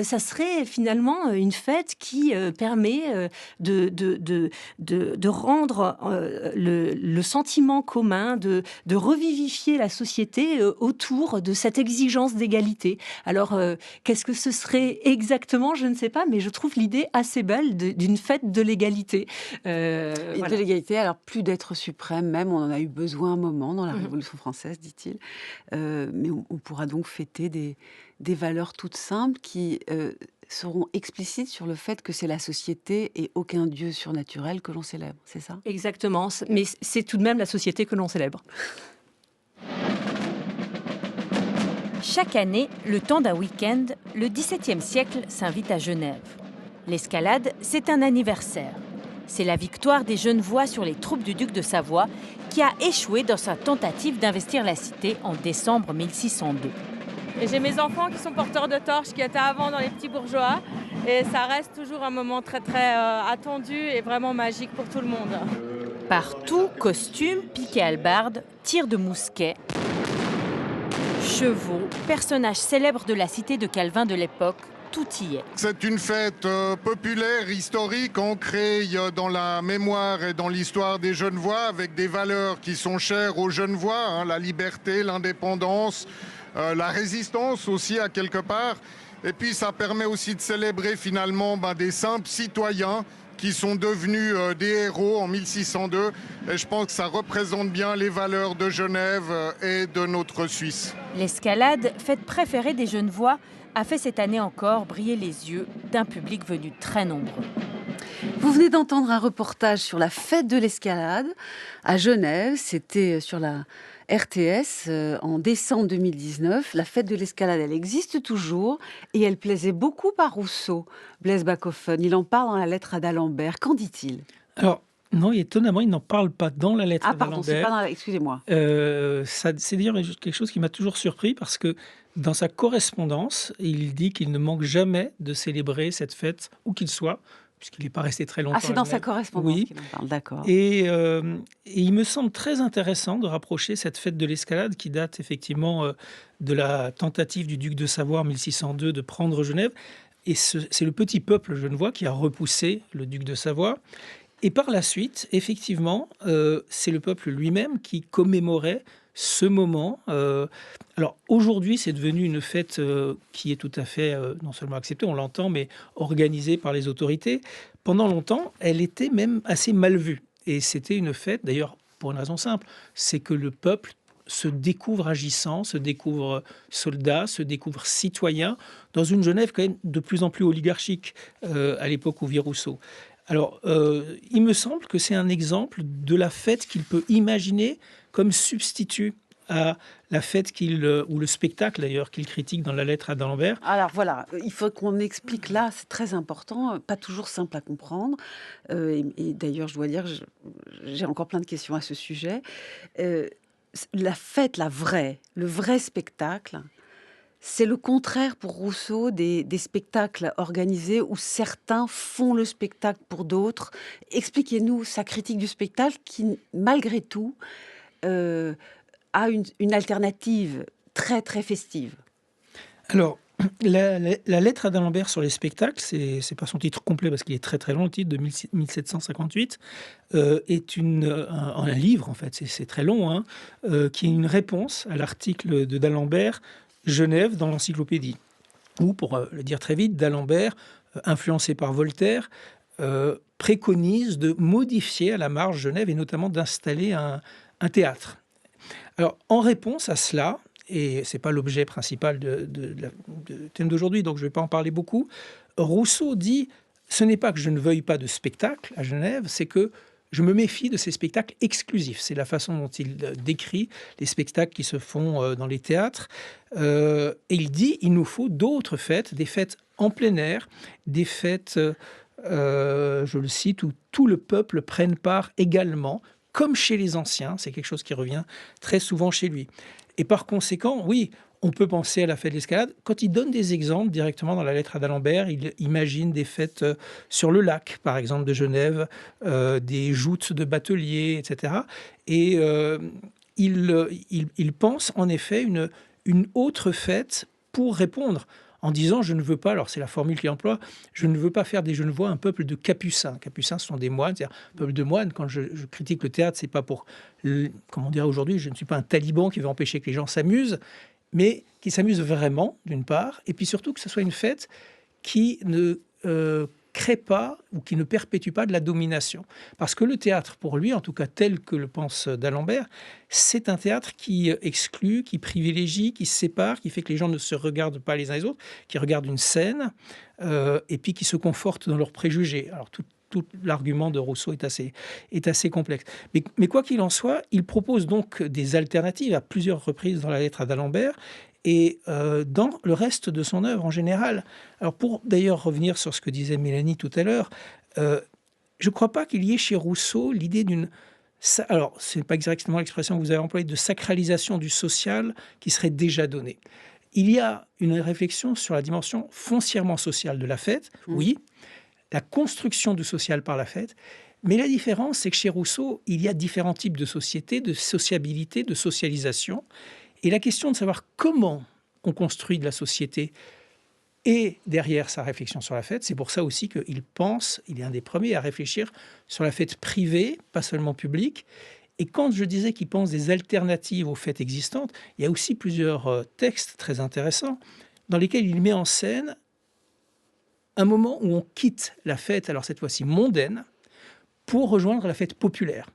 Speaker 3: ça serait finalement une fête qui permet de rendre le sentiment commun, de revivifier la société autour de cette exigence d'égalité. Alors, qu'est-ce que ce serait exactement? Je ne sais pas, mais je trouve l'idée assez belle d'une fête de l'égalité.
Speaker 1: Et de l'égalité, alors plus d'être suprême, même, on en a eu besoin un moment dans la Révolution française, dit-il. Mais on pourra donc fêter des valeurs toutes simples qui seront explicites sur le fait que c'est la société et aucun dieu surnaturel que l'on célèbre, c'est ça?
Speaker 3: Exactement, mais c'est tout de même la société que l'on célèbre.
Speaker 7: Chaque année, le temps d'un week-end, le XVIIe siècle s'invite à Genève. L'escalade, c'est un anniversaire. C'est la victoire des Genevois sur les troupes du duc de Savoie qui a échoué dans sa tentative d'investir la cité en décembre 1602.
Speaker 8: Et j'ai mes enfants qui sont porteurs de torches, qui étaient avant dans les petits bourgeois. Et ça reste toujours un moment très très attendu et vraiment magique pour tout le monde.
Speaker 7: Partout, costumes, piquets hallebardes, tirs de mousquet, chevaux, personnages célèbres de la cité de Calvin de l'époque, tout y est.
Speaker 9: C'est une fête populaire, historique, ancrée dans la mémoire et dans l'histoire des Genevois, avec des valeurs qui sont chères aux Genevois, la liberté, l'indépendance, la résistance aussi à quelque part. Et puis ça permet aussi de célébrer finalement des simples citoyens qui sont devenus des héros en 1602. Et je pense que ça représente bien les valeurs de Genève et de notre Suisse.
Speaker 7: L'escalade, fête préférée des Genevois, a fait cette année encore briller les yeux d'un public venu très nombreux.
Speaker 1: Vous venez d'entendre un reportage sur la fête de l'escalade à Genève. C'était sur la RTS en décembre 2019. La fête de l'escalade, elle existe toujours et elle plaisait beaucoup à Rousseau. Blaise Bachofen, il en parle dans la lettre à d'Alembert. Qu'en dit-il?
Speaker 2: Alors, non, étonnamment, il n'en parle pas dans la lettre
Speaker 1: à d'Alembert. Ah pardon, c'est pas dans la... Excusez-moi.
Speaker 2: C'est d'ailleurs quelque chose qui m'a toujours surpris parce que dans sa correspondance, il dit qu'il ne manque jamais de célébrer cette fête, où qu'il soit, puisqu'il n'est pas resté très longtemps.
Speaker 1: Ah, c'est dans sa correspondance qu'il en parle, d'accord.
Speaker 2: Et il me semble très intéressant de rapprocher cette fête de l'escalade qui date effectivement de la tentative du duc de Savoie en 1602 de prendre Genève. Et c'est le petit peuple genevois qui a repoussé le duc de Savoie. Et par la suite, effectivement, c'est le peuple lui-même qui commémorait ce moment. Alors aujourd'hui, c'est devenu une fête qui est tout à fait, non seulement acceptée, on l'entend, mais organisée par les autorités. Pendant longtemps, elle était même assez mal vue. Et c'était une fête, d'ailleurs, pour une raison simple, c'est que le peuple se découvre agissant, se découvre soldat, se découvre citoyen, dans une Genève quand même de plus en plus oligarchique à l'époque où vit Rousseau. Alors, il me semble que c'est un exemple de la fête qu'il peut imaginer comme substitut à la fête ou le spectacle d'ailleurs qu'il critique dans la lettre à d'Alembert.
Speaker 1: Alors voilà, il faut qu'on explique là, c'est très important, pas toujours simple à comprendre. Et d'ailleurs, je dois dire, j'ai encore plein de questions à ce sujet. La fête, le vrai spectacle, c'est le contraire pour Rousseau des spectacles organisés où certains font le spectacle pour d'autres. Expliquez-nous sa critique du spectacle qui, malgré tout, a une alternative très, très festive.
Speaker 2: Alors, La lettre à d'Alembert sur les spectacles, c'est pas son titre complet parce qu'il est très très long, le titre de 1758, est un livre en fait, c'est très long, hein, qui est une réponse à l'article de d'Alembert, Genève, dans l'encyclopédie. Ou, pour le dire très vite, d'Alembert, influencé par Voltaire, préconise de modifier à la marge Genève et notamment d'installer un théâtre. Alors, en réponse à cela, et ce n'est pas l'objet principal de thème d'aujourd'hui, donc je ne vais pas en parler beaucoup, Rousseau dit « ce n'est pas que je ne veuille pas de spectacle à Genève, c'est que je me méfie de ces spectacles exclusifs ». C'est la façon dont il décrit les spectacles qui se font dans les théâtres. Et il dit « il nous faut d'autres fêtes, des fêtes en plein air, des fêtes, je le cite, où tout le peuple prenne part également, comme chez les anciens ». C'est quelque chose qui revient très souvent chez lui. Et par conséquent, oui, on peut penser à la fête de l'escalade. Quand il donne des exemples directement dans la lettre à d'Alembert, il imagine des fêtes sur le lac, par exemple, de Genève, des joutes de bateliers, etc. Et il pense en effet une autre fête pour répondre en disant « je ne veux pas », alors c'est la formule qu'il emploie, « je ne veux pas faire des Genevois un peuple de capucins ». Capucins, ce sont des moines, c'est-à-dire un peuple de moines. Quand je critique le théâtre, c'est pas pour, comme on dirait aujourd'hui, je ne suis pas un taliban qui veut empêcher que les gens s'amusent, mais qui s'amusent vraiment, d'une part, et puis surtout que ce soit une fête qui ne crée pas ou qui ne perpétue pas de la domination. Parce que le théâtre, pour lui, en tout cas tel que le pense d'Alembert, c'est un théâtre qui exclut, qui privilégie, qui sépare, qui fait que les gens ne se regardent pas les uns les autres, qui regardent une scène, et puis qui se confortent dans leurs préjugés. Alors tout l'argument de Rousseau est assez complexe. Mais quoi qu'il en soit, il propose donc des alternatives à plusieurs reprises dans la lettre à d'Alembert, et dans le reste de son œuvre en général. Alors pour d'ailleurs revenir sur ce que disait Mélanie tout à l'heure, je ne crois pas qu'il y ait chez Rousseau l'idée d'une... Alors, ce n'est pas exactement l'expression que vous avez employée, de sacralisation du social qui serait déjà donnée. Il y a une réflexion sur la dimension foncièrement sociale de la fête, oui, la construction du social par la fête, mais la différence, c'est que chez Rousseau, il y a différents types de sociétés, de sociabilité, de socialisation. Et la question de savoir comment on construit de la société est derrière sa réflexion sur la fête. C'est pour ça aussi qu'il pense, il est un des premiers à réfléchir sur la fête privée, pas seulement publique. Et quand je disais qu'il pense des alternatives aux fêtes existantes, il y a aussi plusieurs textes très intéressants dans lesquels il met en scène un moment où on quitte la fête, alors cette fois-ci mondaine, pour rejoindre la fête populaire.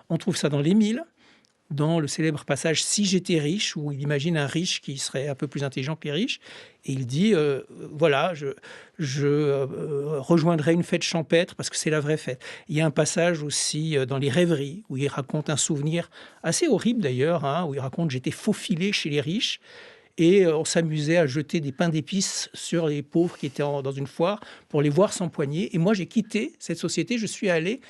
Speaker 2: On trouve ça dans l'Émile, dans le célèbre passage « Si j'étais riche », où il imagine un riche qui serait un peu plus intelligent que les riches, et il dit voilà, je rejoindrai une fête champêtre parce que c'est la vraie fête. Il y a un passage aussi dans les Rêveries, où il raconte un souvenir assez horrible d'ailleurs, hein, où il raconte « J'étais faufilé chez les riches ». Et on s'amusait à jeter des pains d'épices sur les pauvres qui étaient dans une foire pour les voir s'empoigner. Et moi, j'ai quitté cette société, je suis allé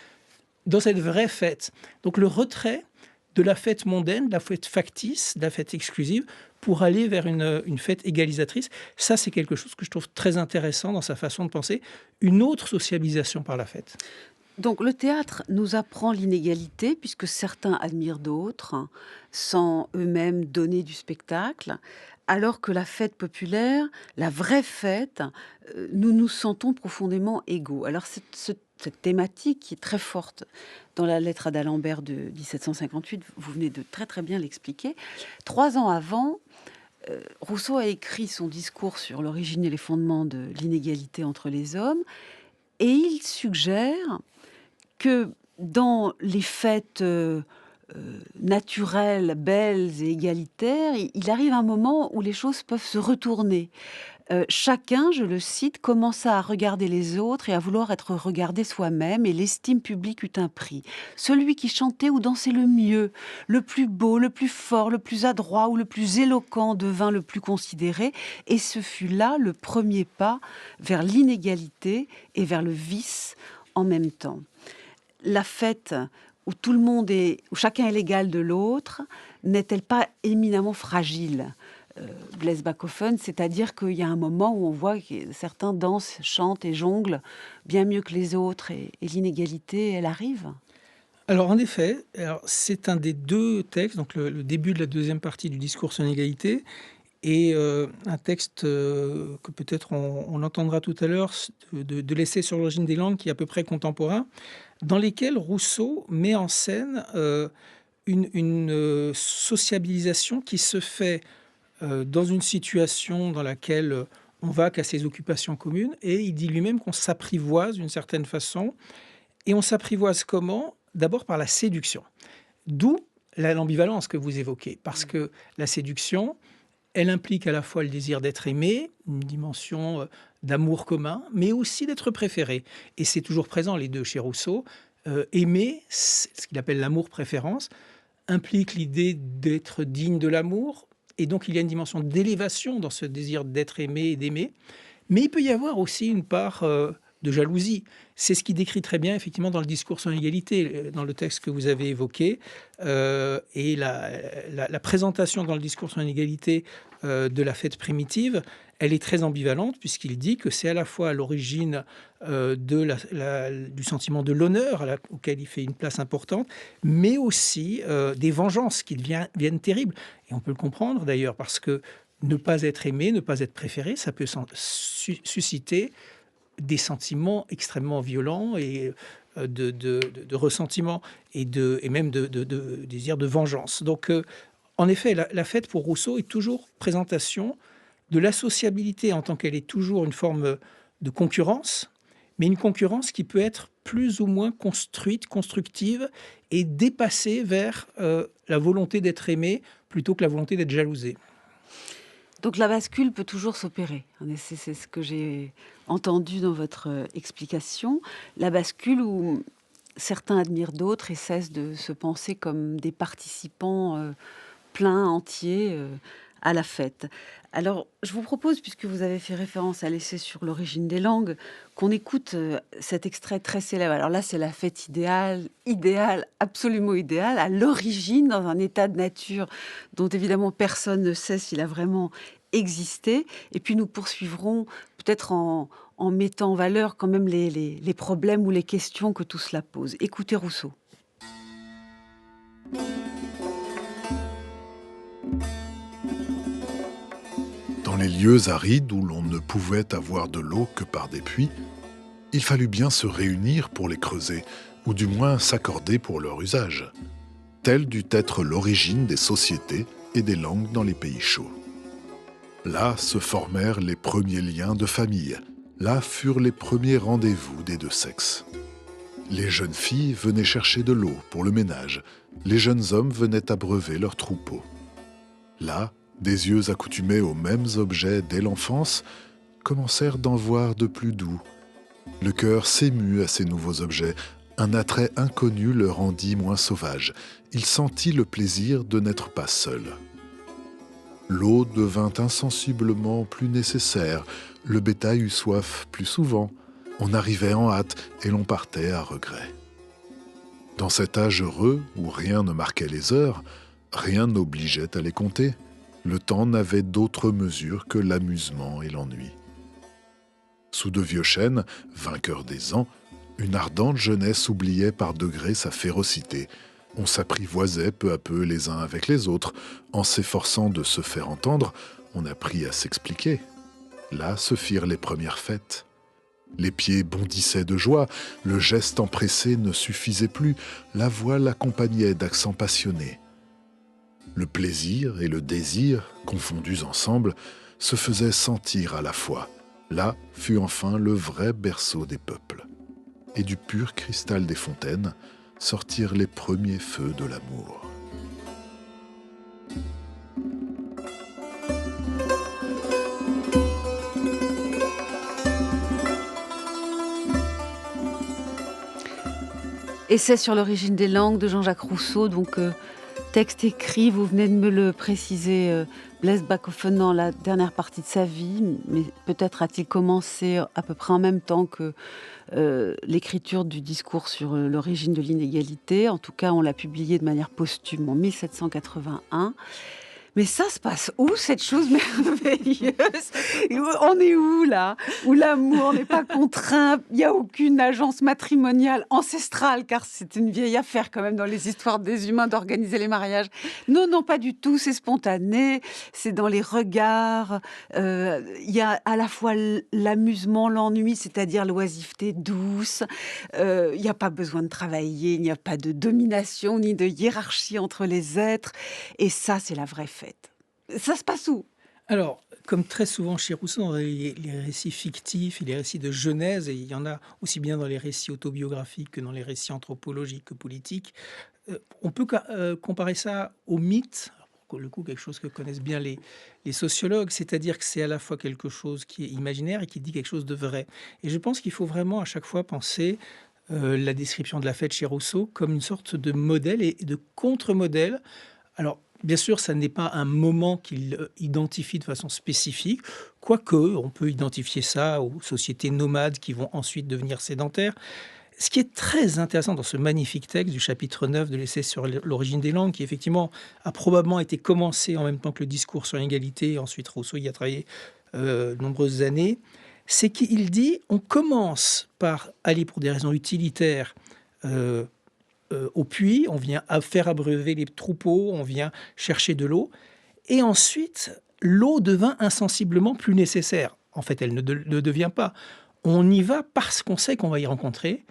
Speaker 2: dans cette vraie fête. Donc le retrait de la fête mondaine, de la fête factice, de la fête exclusive, pour aller vers une fête égalisatrice. Ça, c'est quelque chose que je trouve très intéressant dans sa façon de penser. Une autre socialisation par la fête.
Speaker 1: Donc le théâtre nous apprend l'inégalité, puisque certains admirent d'autres, sans eux-mêmes donner du spectacle, alors que la fête populaire, la vraie fête, nous nous sentons profondément égaux. Alors cette thématique qui est très forte dans la lettre à d'Alembert de 1758, vous venez de très très bien l'expliquer. 3 ans avant, Rousseau a écrit son discours sur l'origine et les fondements de l'inégalité entre les hommes, et il suggère que dans les fêtes naturelles, belles et égalitaires, il arrive un moment où les choses peuvent se retourner. Chacun, je le cite, commença à regarder les autres et à vouloir être regardé soi-même, et l'estime publique eut un prix. Celui qui chantait ou dansait le mieux, le plus beau, le plus fort, le plus adroit ou le plus éloquent devint le plus considéré, et ce fut là le premier pas vers l'inégalité et vers le vice en même temps. La fête où tout le monde où chacun est l'égal de l'autre, n'est-elle pas éminemment fragile ? Blaise Bachofen, c'est-à-dire qu'il y a un moment où on voit que certains dansent, chantent et jonglent bien mieux que les autres, et l'inégalité, elle arrive.
Speaker 2: Alors en effet, c'est un des 2 textes, donc le début de la deuxième partie du discours sur l'égalité, Et un texte que peut-être on entendra tout à l'heure, de l'essai sur l'origine des langues, qui est à peu près contemporain, dans lesquels Rousseau met en scène une sociabilisation qui se fait dans une situation dans laquelle on va qu'à ses occupations communes, et il dit lui-même qu'on s'apprivoise d'une certaine façon. Et on s'apprivoise comment ? D'abord par la séduction. D'où l'ambivalence que vous évoquez, parce que la séduction, elle implique à la fois le désir d'être aimé, une dimension d'amour commun, mais aussi d'être préféré. Et c'est toujours présent, les deux, chez Rousseau. Aimer, ce qu'il appelle l'amour-préférence, implique l'idée d'être digne de l'amour, et donc il y a une dimension d'élévation dans ce désir d'être aimé et d'aimer. Mais il peut y avoir aussi une part de jalousie. C'est ce qui décrit très bien, effectivement, dans le discours sur l'égalité, dans le texte que vous avez évoqué. Et la présentation dans le discours sur l'égalité de la fête primitive, elle est très ambivalente, puisqu'il dit que c'est à la fois à l'origine du sentiment de l'honneur, auquel il fait une place importante, mais aussi des vengeances qui deviennent terribles. Et on peut le comprendre, d'ailleurs, parce que ne pas être aimé, ne pas être préféré, ça peut susciter des sentiments extrêmement violents et de ressentiment et même de désir de vengeance. Donc, en effet, la fête pour Rousseau est toujours présentation de la sociabilité en tant qu'elle est toujours une forme de concurrence, mais une concurrence qui peut être plus ou moins constructive et dépassée vers la volonté d'être aimé plutôt que la volonté d'être jalousé.
Speaker 1: Donc la bascule peut toujours s'opérer. C'est ce que j'ai entendu dans votre explication. La bascule où certains admirent d'autres et cessent de se penser comme des participants pleins, entiers à la fête. Alors, je vous propose, puisque vous avez fait référence à l'essai sur l'origine des langues, qu'on écoute cet extrait très célèbre. Alors là, c'est la fête idéale, absolument idéale, à l'origine, dans un état de nature dont évidemment personne ne sait s'il a vraiment existé. Et puis nous poursuivrons peut-être en mettant en valeur quand même les problèmes ou les questions que tout cela pose. Écoutez Rousseau.
Speaker 6: Dans les lieux arides où l'on ne pouvait avoir de l'eau que par des puits, il fallut bien se réunir pour les creuser, ou du moins s'accorder pour leur usage. Telle dut être l'origine des sociétés et des langues dans les pays chauds. Là se formèrent les premiers liens de famille, là furent les premiers rendez-vous des deux sexes. Les jeunes filles venaient chercher de l'eau pour le ménage, les jeunes hommes venaient abreuver leurs troupeaux. Là, des yeux accoutumés aux mêmes objets dès l'enfance commencèrent d'en voir de plus doux. Le cœur s'émut à ces nouveaux objets, un attrait inconnu le rendit moins sauvage. Il sentit le plaisir de n'être pas seul. L'eau devint insensiblement plus nécessaire, le bétail eut soif plus souvent, on arrivait en hâte et l'on partait à regret. Dans cet âge heureux où rien ne marquait les heures, rien n'obligeait à les compter, le temps n'avait d'autre mesure que l'amusement et l'ennui. Sous de vieux chênes, vainqueurs des ans, une ardente jeunesse oubliait par degrés sa férocité. On s'apprivoisait peu à peu les uns avec les autres. En s'efforçant de se faire entendre, on apprit à s'expliquer. Là se firent les premières fêtes. Les pieds bondissaient de joie, le geste empressé ne suffisait plus, la voix l'accompagnait d'accents passionnés. Le plaisir et le désir, confondus ensemble, se faisaient sentir à la fois. Là fut enfin le vrai berceau des peuples. Et du pur cristal des fontaines sortirent les premiers feux de l'amour.
Speaker 1: Essai sur l'origine des langues de Jean-Jacques Rousseau, donc texte écrit, vous venez de me le préciser, Blaise Bachofen dans la dernière partie de sa vie, mais peut-être a-t-il commencé à peu près en même temps que l'écriture du discours sur l'origine de l'inégalité. En tout cas, on l'a publié de manière posthume en 1781. Mais ça se passe où, cette chose merveilleuse? On est où, là? Où l'amour n'est pas contraint, il n'y a aucune agence matrimoniale ancestrale, car c'est une vieille affaire quand même dans les histoires des humains d'organiser les mariages. Non, non, pas du tout, c'est spontané, c'est dans les regards. Il y a à la fois l'amusement, l'ennui, c'est-à-dire l'oisiveté douce. Il n'y a pas besoin de travailler, il n'y a pas de domination ni de hiérarchie entre les êtres. Et ça, c'est la vraie fête. Ça se passe où?
Speaker 2: Alors, comme très souvent chez Rousseau, dans les récits fictifs et les récits de Genèse, et il y en a aussi bien dans les récits autobiographiques que dans les récits anthropologiques que politiques, on peut comparer ça au mythe, pour le coup quelque chose que connaissent bien les sociologues, c'est-à-dire que c'est à la fois quelque chose qui est imaginaire et qui dit quelque chose de vrai. Et je pense qu'il faut vraiment à chaque fois penser la description de la fête chez Rousseau comme une sorte de modèle et de contre-modèle. Alors, bien sûr, ça n'est pas un moment qu'il identifie de façon spécifique, quoique on peut identifier ça aux sociétés nomades qui vont ensuite devenir sédentaires. Ce qui est très intéressant dans ce magnifique texte du chapitre 9 de l'essai sur l'origine des langues, qui effectivement a probablement été commencé en même temps que le discours sur l'égalité, ensuite Rousseau y a travaillé de nombreuses années, c'est qu'il dit on commence par aller pour des raisons utilitaires au puits, on vient faire abreuver les troupeaux, on vient chercher de l'eau, et ensuite l'eau devint insensiblement plus nécessaire. En fait, elle ne devient pas. On y va parce qu'on sait qu'on va y rencontrer.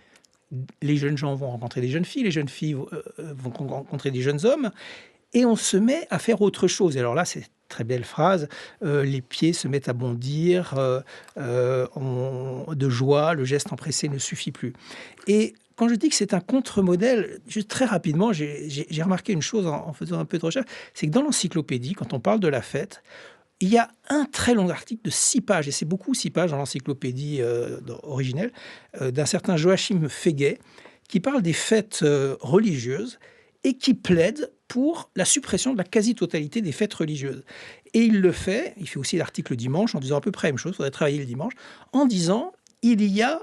Speaker 2: Les jeunes gens vont rencontrer des jeunes filles, les jeunes filles vont rencontrer des jeunes hommes, et on se met à faire autre chose. Et alors là, c'est très belle phrase, les pieds se mettent à bondir, de joie, le geste empressé ne suffit plus. Et quand je dis que c'est un contre-modèle, juste très rapidement, j'ai remarqué une chose en faisant un peu de recherche, c'est que dans l'encyclopédie, quand on parle de la fête, il y a un très long article de 6 pages, et c'est beaucoup 6 pages dans l'encyclopédie originelle, d'un certain Joachim Feguet, qui parle des fêtes religieuses et qui plaide pour la suppression de la quasi-totalité des fêtes religieuses. Et il fait aussi l'article dimanche en disant à peu près la même chose, il faudrait travailler le dimanche, en disant il y a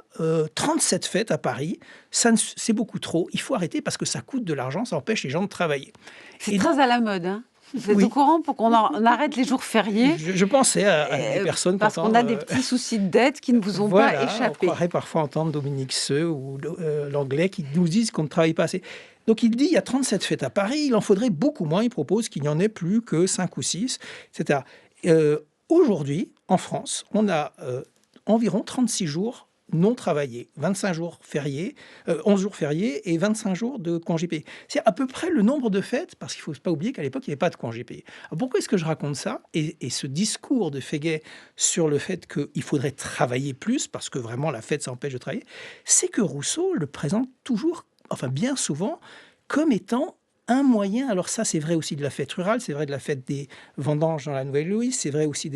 Speaker 2: 37 fêtes à Paris, c'est beaucoup trop, il faut arrêter parce que ça coûte de l'argent, ça empêche les gens de travailler.
Speaker 1: C'est très à la mode, hein. Vous êtes au courant pour qu'on arrête les jours fériés?
Speaker 2: Je pensais à des personnes...
Speaker 1: Parce qu'on a des petits soucis de dette qui ne vous ont pas échappé.
Speaker 2: On croirait parfois entendre Dominique Seux ou l'anglais qui nous disent qu'on ne travaille pas assez. Donc il dit, il y a 37 fêtes à Paris, il en faudrait beaucoup moins. Il propose qu'il n'y en ait plus que 5 ou 6, etc. Aujourd'hui, en France, on a environ 36 jours non travaillés, 25 jours fériés, 11 jours fériés et 25 jours de congés payés. C'est à peu près le nombre de fêtes, parce qu'il ne faut pas oublier qu'à l'époque, il n'y avait pas de congés payés. Alors pourquoi est-ce que je raconte ça et ce discours de Feguet sur le fait qu'il faudrait travailler plus, parce que vraiment la fête, ça empêche de travailler, c'est que Rousseau le présente toujours, enfin bien souvent, comme étant un moyen. Alors ça, c'est vrai aussi de la fête rurale, c'est vrai de la fête des vendanges dans la Nouvelle-Héloïse, c'est vrai aussi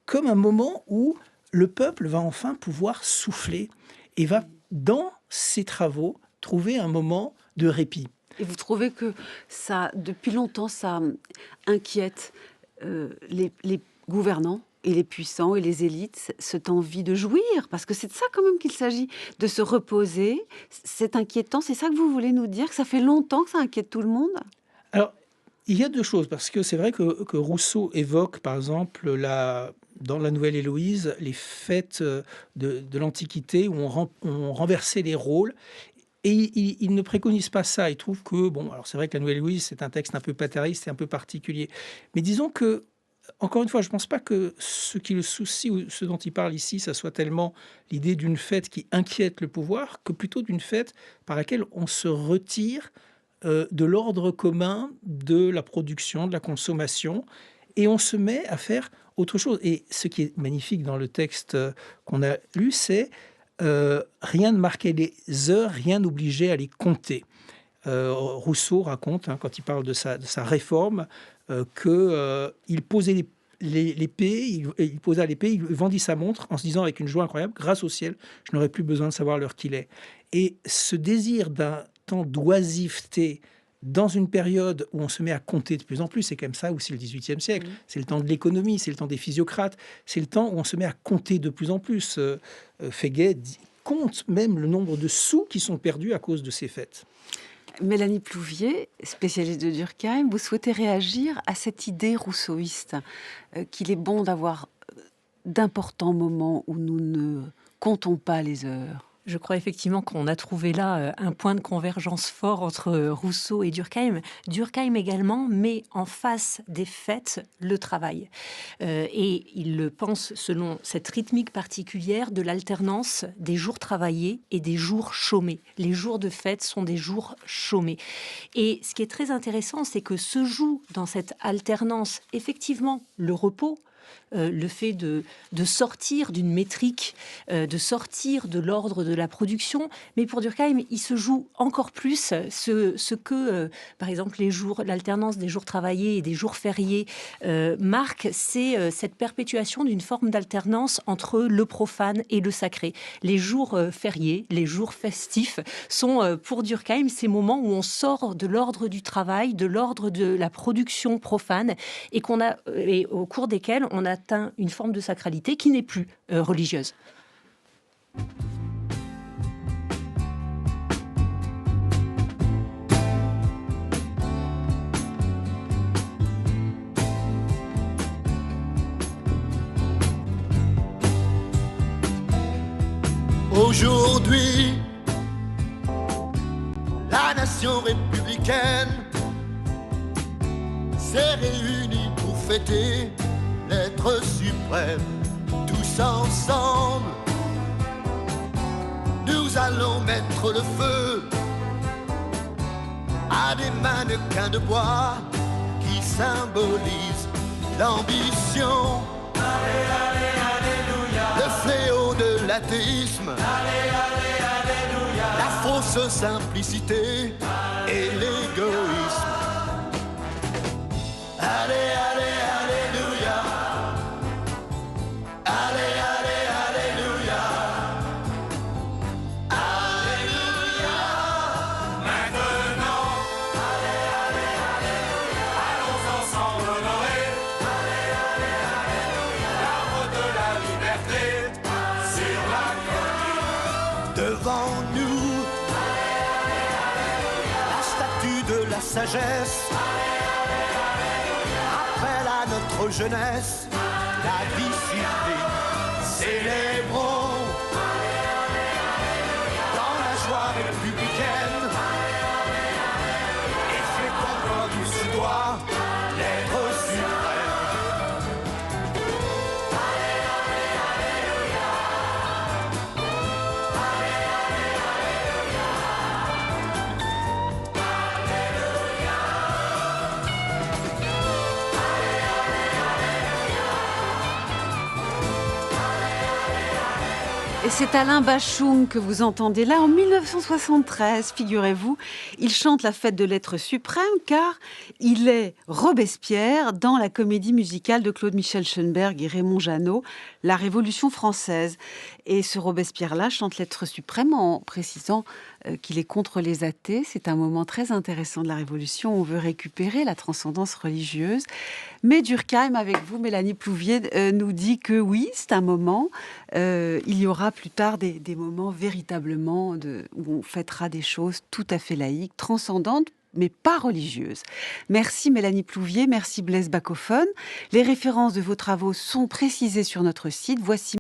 Speaker 2: comme un moment où le peuple va enfin pouvoir souffler et va, dans ses travaux, trouver un moment de répit.
Speaker 1: Et vous trouvez que ça, depuis longtemps, ça inquiète les gouvernants et les puissants et les élites, cette envie de jouir? Parce que c'est de ça quand même qu'il s'agit, de se reposer. C'est inquiétant, c'est ça que vous voulez nous dire, que ça fait longtemps que ça inquiète tout le monde?
Speaker 2: Alors, il y a deux choses, parce que c'est vrai que Rousseau évoque, par exemple, dans la Nouvelle-Héloïse, les fêtes de l'Antiquité où on renversait les rôles. Et il ne préconise pas ça. Il trouve que, alors c'est vrai que la Nouvelle-Héloïse, c'est un texte un peu paternaliste et un peu particulier. Mais disons que, encore une fois, je ne pense pas que ce qui le soucie ou ce dont il parle ici, ça soit tellement l'idée d'une fête qui inquiète le pouvoir, que plutôt d'une fête par laquelle on se retire de l'ordre commun de la production, de la consommation, et on se met à faire autre chose. Et ce qui est magnifique dans le texte qu'on a lu, c'est rien ne marquait les heures, rien n'obligeait à les compter. Rousseau raconte, quand il parle de sa réforme, qu'il posait l'épée, il posa l'épée, il vendit sa montre en se disant avec une joie incroyable, grâce au ciel, je n'aurai plus besoin de savoir l'heure qu'il est. Et ce désir d'un temps d'oisiveté dans une période où on se met à compter de plus en plus, c'est comme ça aussi le XVIIIe siècle, c'est le temps de l'économie, c'est le temps des physiocrates, c'est le temps où on se met à compter de plus en plus. Feguet compte même le nombre de sous qui sont perdus à cause de ces fêtes.
Speaker 1: Mélanie Plouvier, spécialiste de Durkheim, vous souhaitez réagir à cette idée rousseauiste qu'il est bon d'avoir d'importants moments où nous ne comptons pas les heures?
Speaker 3: Je crois effectivement qu'on a trouvé là un point de convergence fort entre Rousseau et Durkheim. Durkheim également met en face des fêtes le travail. Et il le pense selon cette rythmique particulière de l'alternance des jours travaillés et des jours chômés. Les jours de fête sont des jours chômés. Et ce qui est très intéressant, c'est que se joue dans cette alternance effectivement le repos, le fait de sortir d'une métrique, de sortir de l'ordre de la production. Mais pour Durkheim, il se joue encore plus ce que, par exemple, l'alternance des jours travaillés et des jours fériés marque, c'est cette perpétuation d'une forme d'alternance entre le profane et le sacré. Les jours fériés, les jours festifs sont pour Durkheim ces moments où on sort de l'ordre du travail, de l'ordre de la production profane et au cours desquels on atteint une forme de sacralité qui n'est plus religieuse.
Speaker 10: Aujourd'hui, la nation républicaine s'est réunie pour fêter l'être suprême. Tous ensemble, nous allons mettre le feu à des mannequins de bois qui symbolisent l'ambition. Allez, allez, alléluia. Le fléau de l'athéisme. Allez, allez, alléluia. La fausse simplicité et l'égoïsme. Allez, allez, alléluia. Allez, allez, alléluia. Alléluia. Maintenant. Allez, allez, alléluia. Allons ensemble honorer. Allez, allez, alléluia. L'arbre de la liberté sur la colline. Devant nous. Allez, allez, alléluia. La statue de la sagesse. Notre jeunesse, la discipline, célébrons dans la joie républicaine et fêtons comme il se doit l'être suprême.
Speaker 1: Et c'est Alain Bachung que vous entendez là. En 1973, figurez-vous, il chante la fête de l'être suprême car il est Robespierre dans la comédie musicale de Claude-Michel Schoenberg et Raymond Jeannot, La Révolution française. Et ce Robespierre-là chante l'être suprême en précisant qu'il est contre les athées. C'est un moment très intéressant de la Révolution. On veut récupérer la transcendance religieuse. Mais Durkheim, avec vous, Mélanie Plouvier, nous dit que oui, c'est un moment. Il y aura plus tard des moments véritablement où on fêtera des choses tout à fait laïques, transcendantes, mais pas religieuses. Merci Mélanie Plouvier, merci Blaise Bacophone. Les références de vos travaux sont précisées sur notre site. Voici